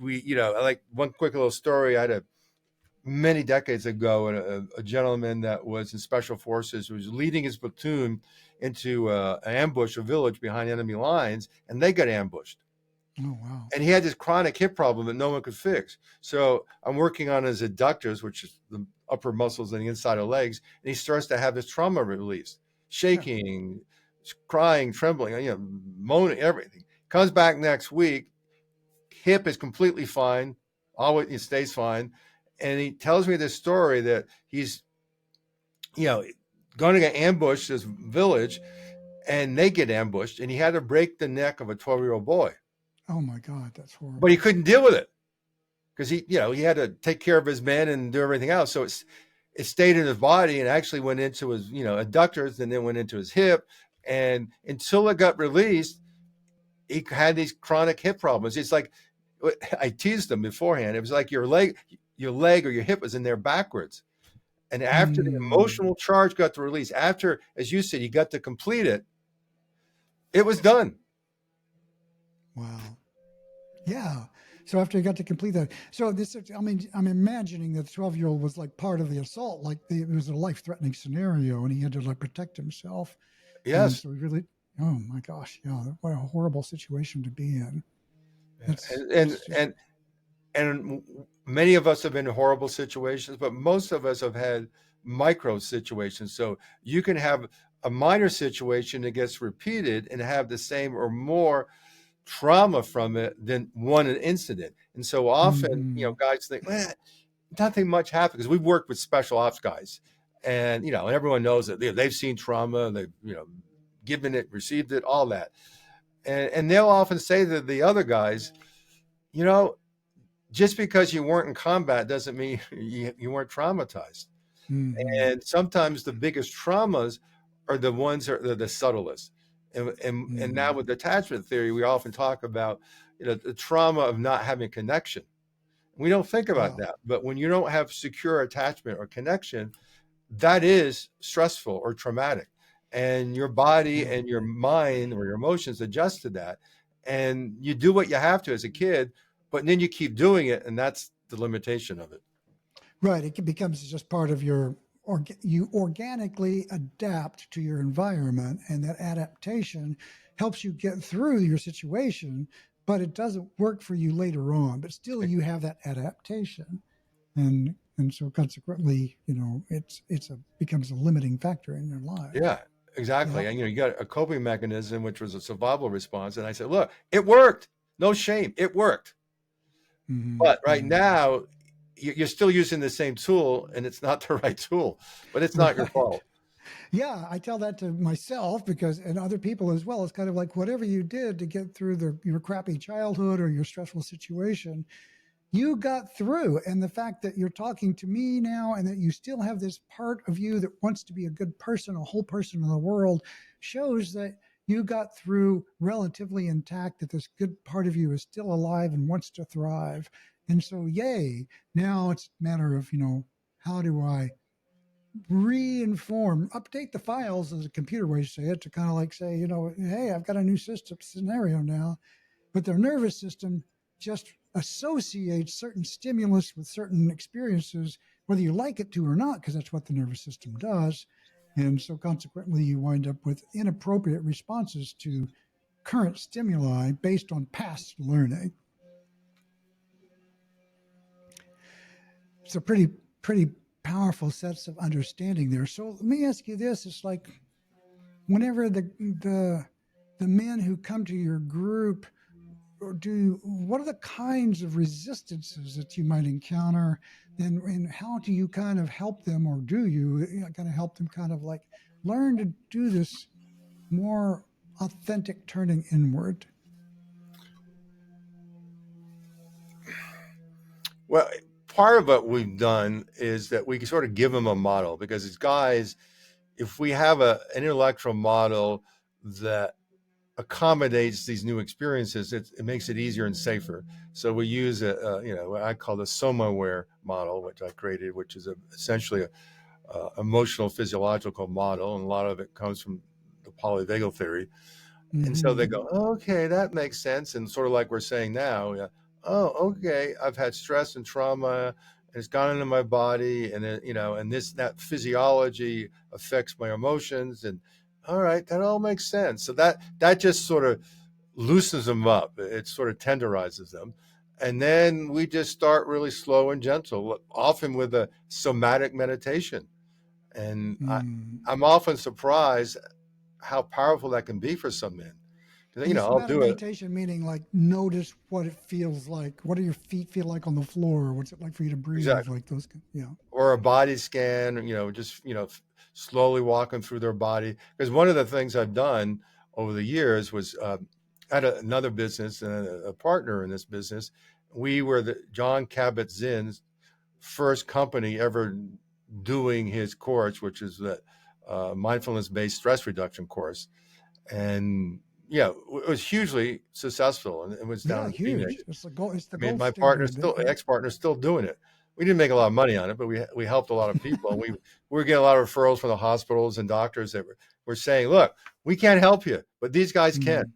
Like one quick little story. I had many decades ago, a gentleman that was in special forces who was leading his platoon into an ambush, a village behind enemy lines, and they got ambushed. Oh, wow. And he had this chronic hip problem that no one could fix. So I'm working on his adductors, which is the upper muscles on the inside of legs, and he starts to have his trauma released, Yeah. shaking, crying, trembling, moaning, everything. Comes back next week, hip is completely fine, always it stays fine, and he tells me this story that he's, you know, going to get ambushed this village, and they get ambushed, and he had to break the neck of a 12-year-old boy, Oh, my God. That's but he horrible. couldn't deal with it because he had to take care of his men and do everything else. So it stayed in his body and actually went into his, adductors, and then went into his hip. And until it got released, he had these chronic hip problems. It's like, I teased him beforehand. It was like your leg or your hip was in there backwards. And after the Mm, emotional charge got to release, after, as you said, you got to complete it, it was done. wow. Yeah. So after he got to complete that, so this, I mean, I'm imagining that the 12-year-old was like part of the assault, like it was a life-threatening scenario, and he had to like protect himself, and Yes. so he really, oh my gosh, yeah, what a horrible situation to be in. Yeah. That's And, that's and, just, and and many of us have been in horrible situations, but most of us have had micro situations. So you can have a minor situation that gets repeated and have the same or more trauma from it than one incident. And so often, mm-hmm. guys think, nothing much happened, because we've worked with special ops guys, and and everyone knows that they've seen trauma, they've given it, received it, all that, and they'll often say to the other guys, you know, just because you weren't in combat doesn't mean you weren't traumatized. Mm-hmm. And sometimes the biggest traumas are the ones that are the subtlest. And now Mm-hmm. with attachment theory, we often talk about the trauma of not having connection. We don't think about Yeah, that, but when you don't have secure attachment or connection, that is stressful or traumatic. And your body yeah. and your mind or your emotions adjust to that. And you do what you have to as a kid, but then you keep doing it. And that's the limitation of it. Right. Becomes just part of you organically adapt to your environment, and that adaptation helps you get through your situation, but it doesn't work for you later on. But still, you have that adaptation, and so consequently, it's a becomes a limiting factor in your life. Yeah, exactly. Yeah. And you got a coping mechanism, which was a survival response. And I said, look, it worked. No shame. It worked. Hmm. But right now, you're still using the same tool, and it's not the right tool, but it's not your Right. fault. Yeah, I tell that to myself and other people as well. It's kind of like whatever you did to get through your crappy childhood or your stressful situation, you got through. And the fact that you're talking to me now and that you still have this part of you that wants to be a good person, a whole person in the world, shows that you got through relatively intact, that this good part of you is still alive and wants to thrive. And so, yay. Now it's a matter of, how do I reinform, update the files, as a computer way to say it, to kind of like say, hey, I've got a new system scenario now. But their nervous system just associates certain stimulus with certain experiences, whether you like it to or not, because that's what the nervous system does. And so consequently, you wind up with inappropriate responses to current stimuli based on past learning. It's a pretty powerful sets of understanding there. So let me ask you this: it's like whenever the men who come to your group, what are the kinds of resistances that you might encounter, and how do you kind of help them, or do you kind of help them kind of like learn to do this more authentic turning inward? Well, part of what we've done is that we sort of give them a model, because as guys, if we have an intellectual model that accommodates these new experiences, it makes it easier and safer. So we use what I call the SOMAware model, which I created, which is essentially a emotional physiological model, and a lot of it comes from the polyvagal theory. And so they Mm-hmm. go, "Oh, okay, that makes sense." And sort of like we're saying now, yeah, oh, okay, I've had stress and trauma, and it's gone into my body, and and that physiology affects my emotions, and all right, that all makes sense. So that just sort of loosens them up. It sort of tenderizes them. And then we just start really slow and gentle, often with a somatic meditation. And Mm. I'm often surprised how powerful that can be for some men. And I'll somatic do it. meditation meaning like notice what it feels like. What do your feet feel like on the floor? What's it like for you to breathe? Exactly. Like those, yeah. Or a body scan, just, slowly walking through their body. Because one of the things I've done over the years was I had another business and a partner in this business. We were the John Kabat-Zinn's first company ever doing his course, which is the mindfulness-based stress reduction course. And yeah, it was hugely successful, and it was down Yeah, in Phoenix. huge. It's the gold. It's the I mean, gold my partner standard. still, Yeah. ex-partner, still doing it. We didn't make a lot of money on it, but we helped a lot of people, and we were getting a lot of referrals from the hospitals and doctors that were saying, "Look, we can't help you, but these guys can."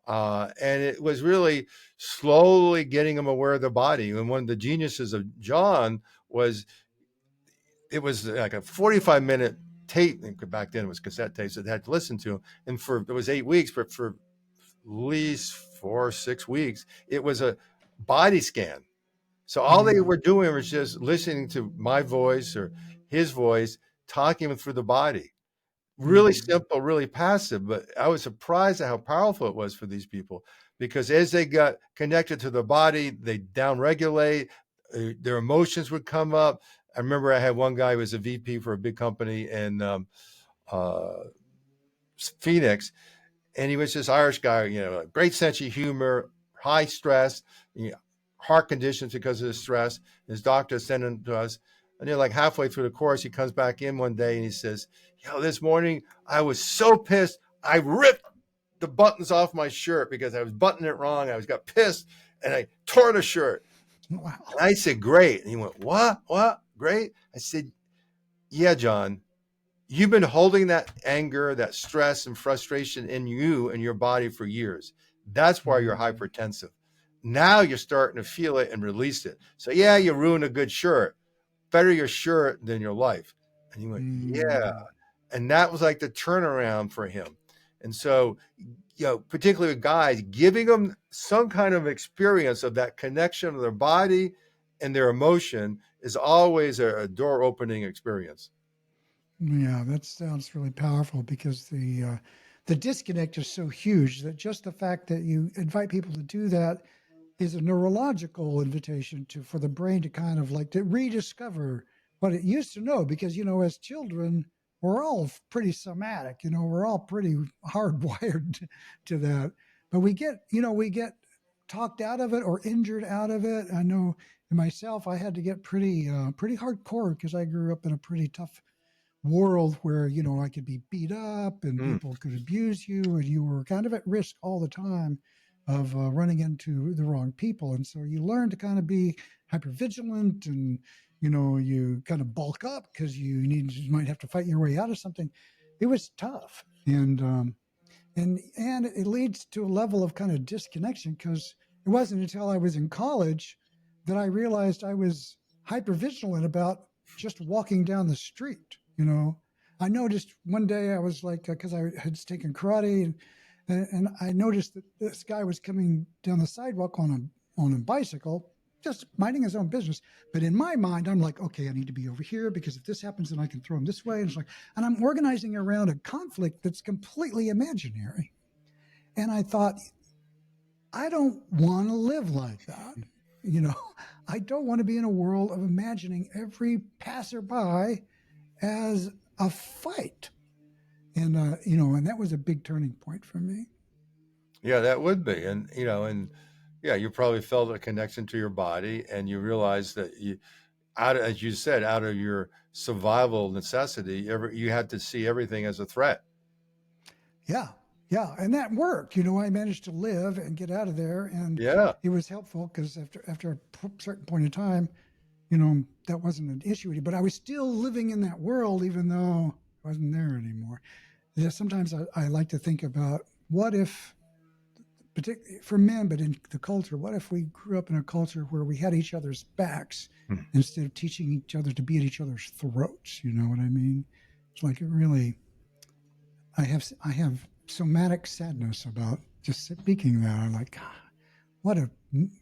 Mm. And it was really slowly getting them aware of the body. And one of the geniuses of John was it was like a 45-minute tape. And back then it was cassette tapes that had to listen to. And it was 8 weeks, but for at least 4 or 6 weeks, it was a body scan. So all they Mm. were doing was just listening to my voice or his voice, talking through the body. Really Mm. simple, really passive, but I was surprised at how powerful it was for these people, because as they got connected to the body, they downregulate, their emotions would come up. I remember I had one guy who was a VP for a big company in uh, Phoenix, and he was this Irish guy, a great sense of humor, high stress, you know, heart conditions because of the stress. His doctor sent him to us, and then like halfway through the course, he comes back in one day and he says, this morning I was so pissed, I ripped the buttons off my shirt because I was buttoning it wrong. Got pissed, and I tore the shirt." Wow. And I said, "Great." And he went, What? Great?" I said, "Yeah, John, you've been holding that anger, that stress and frustration in you and your body for years. That's why you're Mm. hypertensive. Now you're starting to feel it and release it. So yeah, you ruined a good shirt. Better your shirt than your life." And he went, "Yeah." Mm. And that was like the turnaround for him. And so, particularly with guys, giving them some kind of experience of that connection of their body and their emotion is always a door opening experience. Yeah, that sounds really powerful because the disconnect is so huge that just the fact that you invite people to do that is a neurological invitation to for the brain to kind of like to rediscover what it used to know. Because as children, we're all pretty somatic. We're all pretty hardwired to that. But we get talked out of it or injured out of it. I know myself, I had to get pretty hardcore because I grew up in a pretty tough world where I could be beat up and Mm. people could abuse you, and you were kind of at risk all the time of running into the wrong people. And so you learn to kind of be hyper vigilant, and you kind of bulk up because you might have to fight your way out of something. It was tough, and it leads to a level of kind of disconnection, because it wasn't until I was in college that I realized I was hyper vigilant about just walking down the street. I noticed one day I was like, because I had taken karate, and I noticed that this guy was coming down the sidewalk on a bicycle, just minding his own business. But in my mind, I'm like, okay, I need to be over here because if this happens, then I can throw him this way. And it's like, and I'm organizing around a conflict that's completely imaginary. And I thought, I don't want to live like that. You know, I don't want to be in a world of imagining every passerby as a fight. And, and that was a big turning point for me. Yeah, that would be. And, and yeah, you probably felt a connection to your body and you realized that as you said, out of your survival necessity, you had to see everything as a threat. Yeah. Yeah. And that worked. I managed to live and get out of there. And Yeah. it was helpful because after a certain point in time, that wasn't an issue. But I was still living in that world, even though I wasn't there anymore. Yeah, sometimes I like to think about what if, particularly for men, but in the culture, what if we grew up in a culture where we had each other's backs Hmm. instead of teaching each other to be at each other's throats? You know what I mean? It's like it really. I have somatic sadness about just speaking that. I'm like, God, what a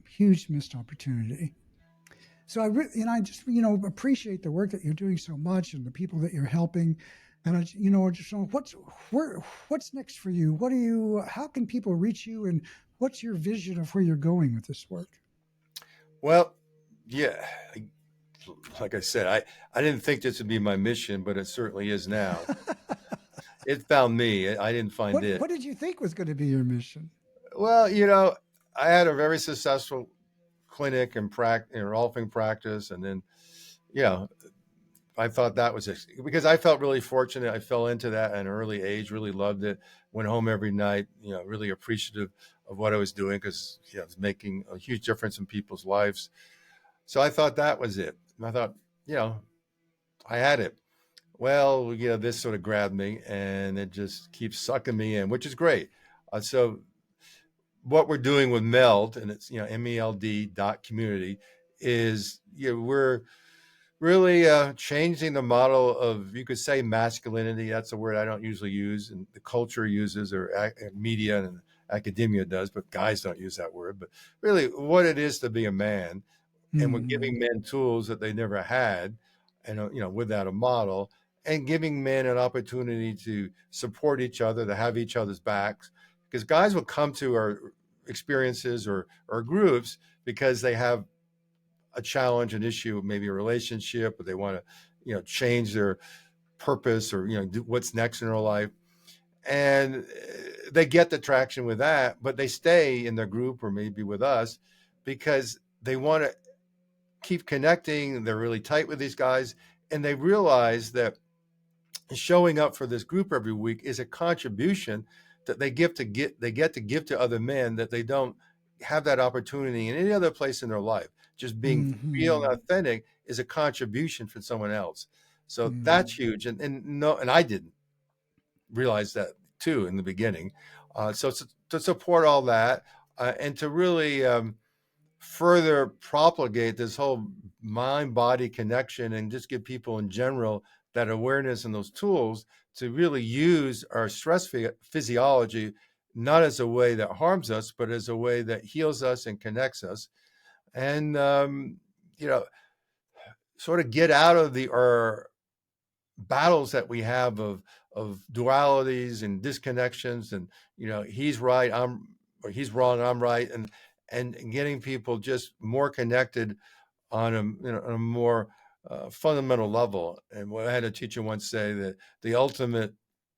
huge missed opportunity. So I just appreciate the work that you're doing so much and the people that you're helping, and just what's next for you? How can people reach you, and what's your vision of where you're going with this work? Well, yeah, like I said, I didn't think this would be my mission, but it certainly is now. It found me. I didn't find what it. what did you think was going to be your mission? Well, I had a very successful clinic and rolfing practice, and then, you know, I thought that was because I felt really fortunate. I fell into that at an early age, really loved it. Went home every night, really appreciative of what I was doing because it was making a huge difference in people's lives. So I thought that was it. And I thought, you know, I had it. Well, this sort of grabbed me and it just keeps sucking me in, which is great. So what we're doing with MELD, and it's, MELD.community, is, we're really changing the model of, you could say, masculinity. That's a word I don't usually use, and the culture uses, or media and academia does, but guys don't use that word. But really, what it is to be a man, and we're Hmm. giving men tools that they never had, and without a model, and giving men an opportunity to support each other, to have each other's backs, because guys will come to our experiences or groups because they have a challenge, an issue, maybe a relationship, or they want to, change their purpose, or do what's next in their life, and they get the traction with that, but they stay in their group or maybe with us because they want to keep connecting. They're really tight with these guys, and they realize that showing up for this group every week is a contribution that they get to give to other men that they don't have that opportunity in any other place in their life. Just being real and Hmm. authentic is a contribution for someone else. So that's Hmm. huge. And no, and I didn't realize that too in the beginning. So to support all that, and to really further propagate this whole mind body connection, and just give people in general that awareness and those tools to really use our stress physiology, not as a way that harms us, but as a way that heals us and connects us. And, you know, sort of get out of our battles that we have of dualities and disconnections, and he's right, or he's wrong, I'm right, and getting people just more connected on a more fundamental level. And what I had a teacher once say, that the ultimate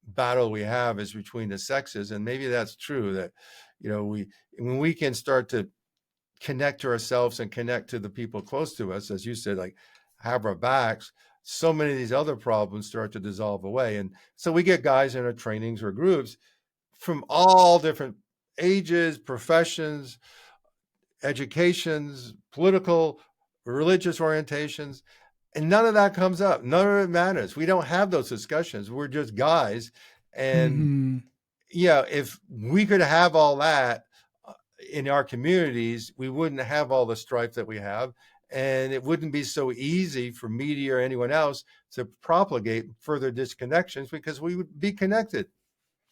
battle we have is between the sexes, and maybe that's true. That we when we can start to connect to ourselves and connect to the people close to us, as you said, like have our backs, so many of these other problems start to dissolve away. And so we get guys in our trainings or groups from all different ages, professions, educations, political, religious orientations, and none of that comes up. None of it matters. We don't have those discussions. We're just guys. And Hmm. yeah, if we could have all that in our communities, we wouldn't have all the strife that we have. And it wouldn't be so easy for media or anyone else to propagate further disconnections because we would be connected.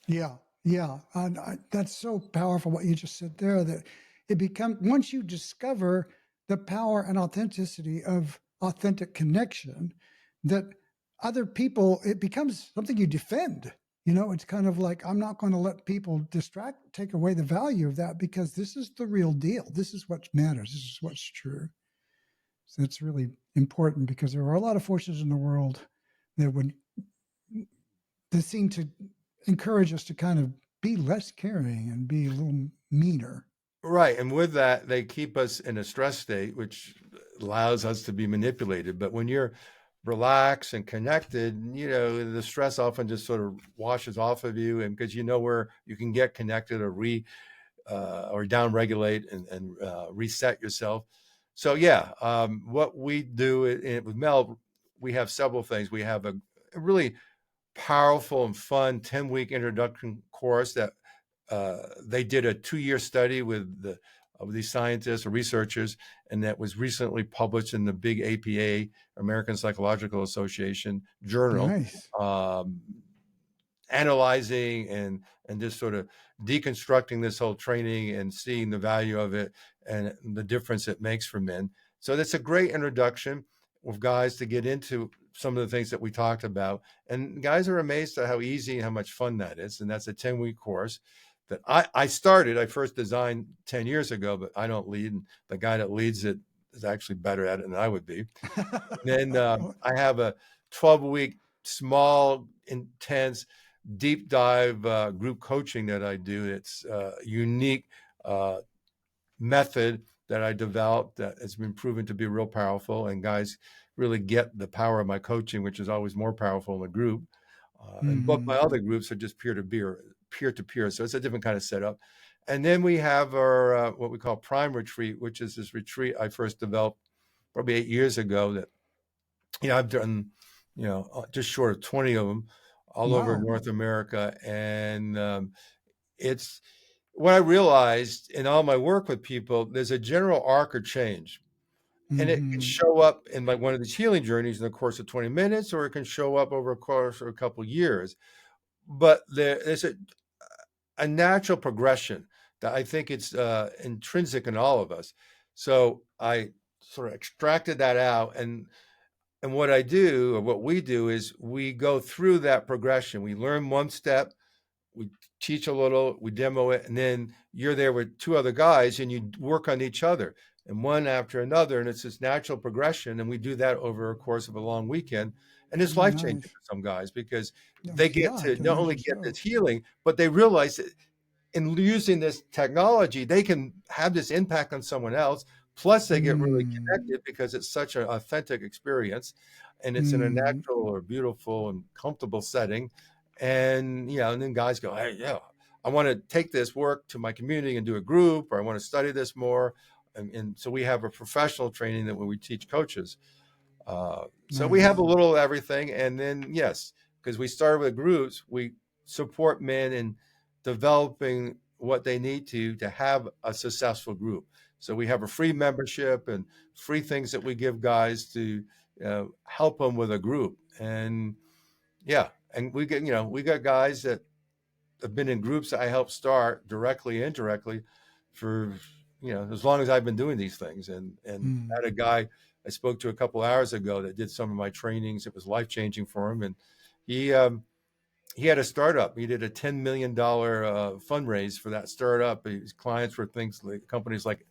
Yeah, yeah, and that's so powerful what you just said there. That it becomes once you discover the power and authenticity of authentic connection, that other people, it becomes something you defend. It's kind of like, I'm not going to let people take away the value of that, because this is the real deal. This is what matters. This is what's true. So that's really important, because there are a lot of forces in the world that would that seem to encourage us to kind of be less caring and be a little meaner. Right. And with that, they keep us in a stress state, which allows us to be manipulated. But when you're relaxed and connected, the stress often just sort of washes off of you. And because you know where you can get connected or down regulate and reset yourself. So, yeah, what we do with MELD, we have several things. We have a really powerful and fun 10-week introduction course that they did a 2-year study with these scientists or researchers, and that was recently published in the big APA, American Psychological Association journal, Nice. um, analyzing and just sort of deconstructing this whole training and seeing the value of it and the difference it makes for men. So that's a great introduction with guys to get into some of the things that we talked about. And guys are amazed at how easy and how much fun that is. And that's a 10-week course that I first designed 10 years ago, but I don't lead. And the guy that leads it is actually better at it than I would be. And then I have a 12-week small, intense, deep dive group coaching that I do. It's a unique method that I developed that has been proven to be real powerful. And guys really get the power of my coaching, which is always more powerful in a group. And both my Mm-hmm. other groups are just peer to peer. So it's a different kind of setup. And then we have our what we call Prime Retreat, which is this retreat I first developed probably 8 years ago. That I've done just short of 20 of them all over Wow. North America, and it's what I realized in all my work with people. There's a general arc of change, and it can Mm-hmm. show up in like one of these healing journeys in the course of 20 minutes, or it can show up over a course of a couple of years. But there's a natural progression that I think it's intrinsic in all of us. So I sort of extracted that out, and what I do, or what we do, is we go through that progression. We learn one step, we teach a little, we demo it, and then you're there with two other guys and you work on each other, and one after another. And it's this natural progression. And we do that over a course of a long weekend. And it's life changing Nice. for some guys because they Yes, get yeah, I to can not only imagine get so. this healing, but they realize that in using this technology, they can have this impact on someone else. Plus, they get really Mm. connected because it's such an authentic experience, and it's in a Mm. natural or beautiful and comfortable setting. And then guys go, "Hey, yeah, I want to take this work to my community and do a group, or I want to study this more." And so we have a professional training that when we teach coaches. So we have a Nice. little of everything. And then, yes, because we started with groups, we support men in developing what they need to have a successful group. So we have a free membership and free things that we give guys to help them with a group. And yeah, and we got guys that have been in groups that I helped start directly, indirectly, for as long as I've been doing these things. And I Mm. had a guy I spoke to a couple hours ago that did some of my trainings. It was life changing for him, and he um, he had a startup. He did a $10 million fundraise for that startup. His clients were things like companies like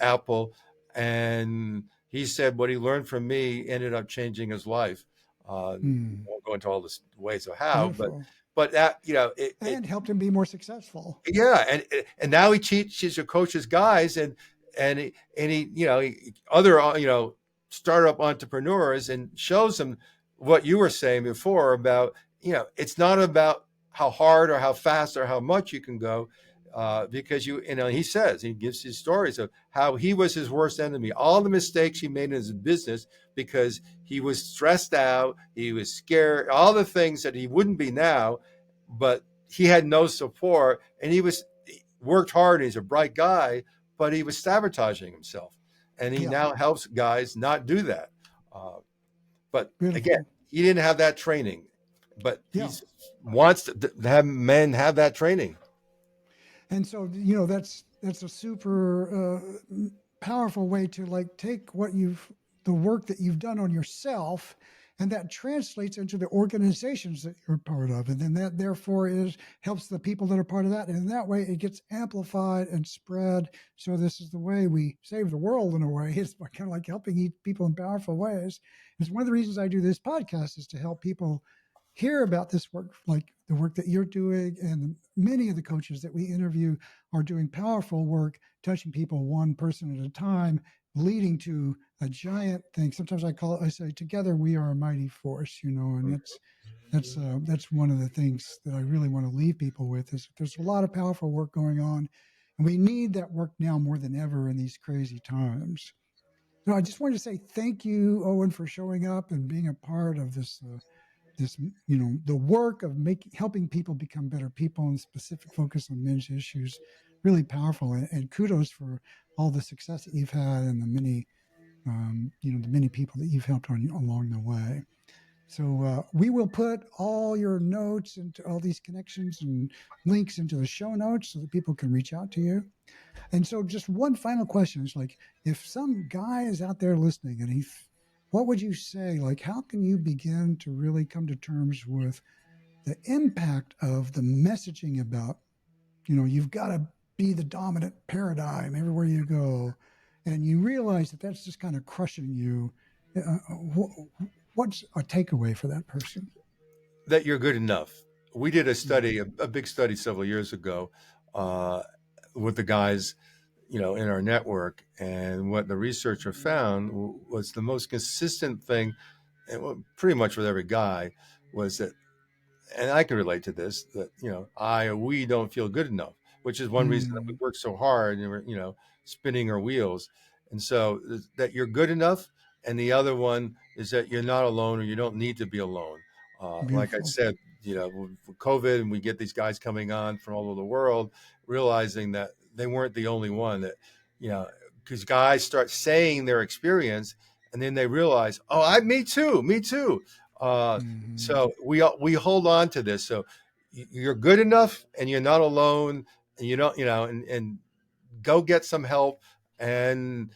Apple, and he said what he learned from me ended up changing his life. I Mm. won't go into all the ways of how, but Beautiful. that it And helped him be more successful. yeah, and now he teaches or coaches guys, and other startup entrepreneurs, and shows them what you were saying before about it's not about how hard or how fast or how much you can go, because he gives his stories of how he was his worst enemy, all the mistakes he made in his business because he was stressed out, he was scared, all the things that he wouldn't be now, but he had no support, and he worked hard. He's a bright guy, but he was sabotaging himself, and he Yeah. now helps guys not do that. Uh, but again, Beautiful. he didn't have that training, but he Yeah. wants to have men have that training. And so, that's a super powerful way to like take the work that you've done on yourself And that translates into the organizations that you're part of. And then that therefore helps the people that are part of that. And in that way it gets amplified and spread. So this is the way we save the world in a way. It's kind of like helping people in powerful ways. It's one of the reasons I do this podcast, is to help people hear about this work, like the work that you're doing. And many of the coaches that we interview are doing powerful work, touching people one person at a time, leading to a giant thing. Sometimes I say, together we are a mighty force, and that's one of the things that I really want to leave people with, is there's a lot of powerful work going on, and we need that work now more than ever in these crazy times. So I just wanted to say thank you, Owen, for showing up and being a part of this the work of helping people become better people, and specific focus on men's issues. Really powerful, and kudos for all the success that you've had, and the many people that you've helped along the way. So we will put all your notes into all these connections and links into the show notes so that people can reach out to you. And so just one final question is, like, if some guy is out there listening and what would you say, like, how can you begin to really come to terms with the impact of the messaging about, you've got to be the dominant paradigm everywhere you go, and you realize that that's just kind of crushing you? What's a takeaway for that person? That you're good enough. We did a study, a big study several years ago, with the guys, in our network, and what the researcher found was the most consistent thing, and pretty much with every guy, was that, and I can relate to this, that we don't feel good enough, which is one reason that we work so hard, and we're spinning our wheels. And so that you're good enough, and the other one is that you're not alone, or you don't need to be alone. Like I said, with COVID, and we get these guys coming on from all over the world, realizing that they weren't the only one. That because guys start saying their experience, and then they realize, oh, me too. So we hold on to this. So you're good enough, and you're not alone, and you don't, and go get some help, and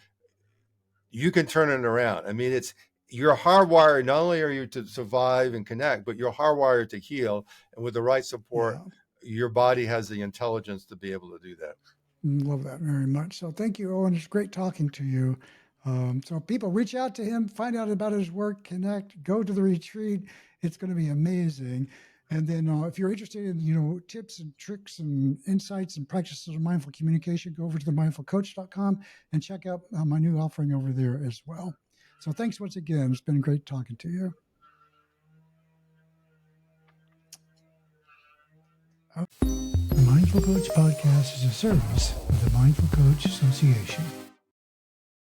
you can turn it around. I mean, you're hardwired. Not only are you to survive and connect, but you're hardwired to heal. And with the right support, your body has the intelligence to be able to do that. Love that very much. So thank you, Owen. It's great talking to you. So people, reach out to him, find out about his work, connect, go to the retreat. It's going to be amazing. And then if you're interested in, tips and tricks and insights and practices of mindful communication, go over to themindfulcoach.com and check out my new offering over there as well. So thanks once again. It's been great talking to you. The Mindful Coach Podcast is a service of the Mindful Coach Association.